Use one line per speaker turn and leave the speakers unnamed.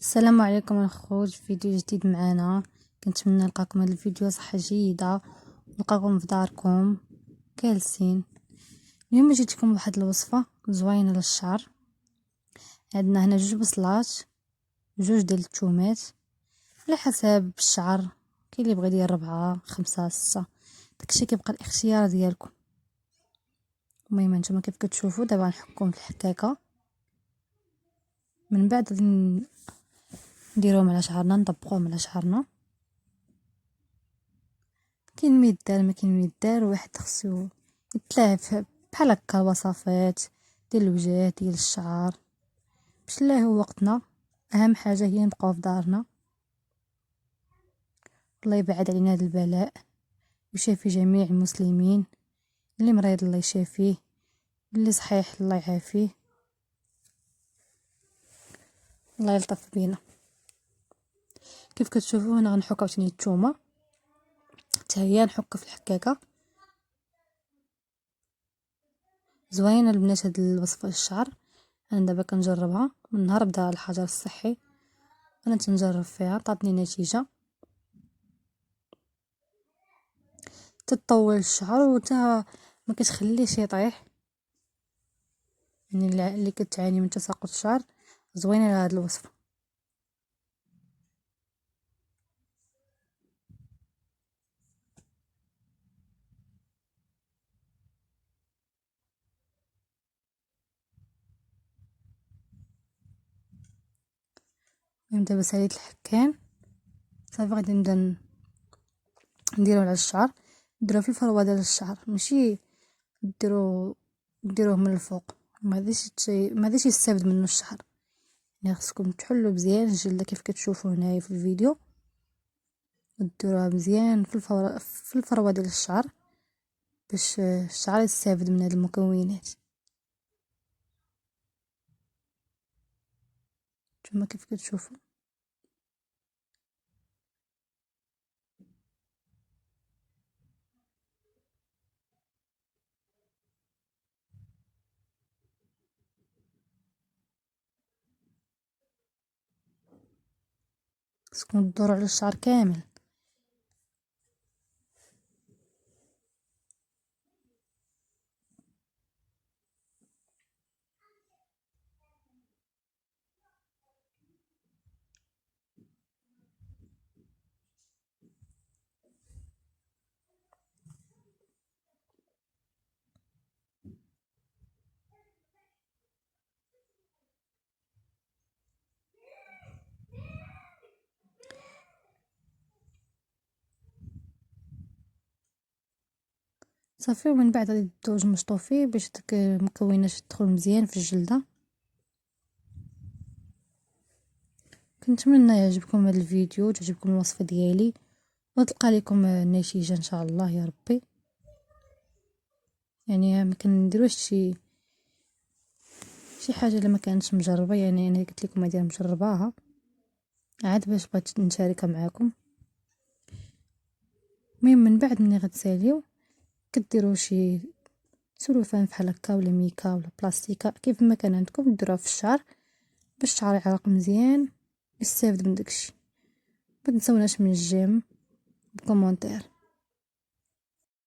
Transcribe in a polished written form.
السلام عليكم الخوت، فيديو جديد معنا. كنتمنى نلقاكم هذا الفيديو صحه جيده، نلقاكم في داركم جالسين. اليوم جيتكم بواحد الوصفه زوينه للشعر. عندنا هنا 2 بصلات، 2 ديال الثومات على حسب الشعر، كاين اللي بغى يدير 4 5 6، داكشي كيبقى الاختيار ديالكم. المهم نتوما كيف كتشوفوا دابا نحكم في الحكاكه، من بعد غادي نديروهم على شعرنا، نطبقوهم على شعرنا. كاين ميدار ما كاين ميدار، واحد خصو يتلاعب بحال هكا الوصفات ديال الوجه ديال الشعر باش لا هو وقتنا. اهم حاجه هي نبقاو في دارنا. الله يبعد علينا هذا البلاء ويشافي جميع المسلمين. اللي مريض الله يشافيه، اللي صحيح الله يعافيه، الله يلطف بينا. كيف كتشوفوا هنا غنحك عاوتاني الثومه حتى هي نحك في الحكاكه. زوينه البنات هاد الوصفه للشعر، انا دابا كنجربها من نهار بدا الحجر الصحي، انا تنجرب فيها تعطيني نتيجه. تطول الشعر وتا ما كتخليش يطيح، يعني اللي كتعاني من تساقط الشعر زوينه هذه الوصفه. دابا ساليت الحكان صافي، غادي نبدا نديرو على الشعر. ديروه في الفروه ديال الشعر، ماشي ديروه من الفوق، ما غاديش يستافد منه الشعر. يعني خصكم تحلوا مزيان الجلده كيف كتشوفوا هنايا في الفيديو، وديروها مزيان في الفروه ديال الشعر باش الشعر يستافد من هذه المكونات. كما كيف كتشوفوا خصكم تدوروا على الشعر كامل. صافي، ومن بعد غادي تدوز مشطوفيه باش داك المكونات تدخل مزيان في الجلده. كنتمنى يعجبكم هذا الفيديو وتعجبكم الوصفه ديالي وتلقى لكم النتيجه ان شاء الله يا ربي. يعني ما كنديروش شي حاجه اللي ما كانتش مجربه، يعني انا قلت لكم هذه مجرباها عاد باش بغيت نشاركها معكم. المهم من بعد ملي غتساليو كديروا شي سلوفان بحال هكا ولا ميكا ولا بلاستيكا كيف ما كان عندكم، ديروها في الشعر باش الشعر يعرق مزيان يستافد من داكشي. ما تنسوناش من الجيم بكومونتير.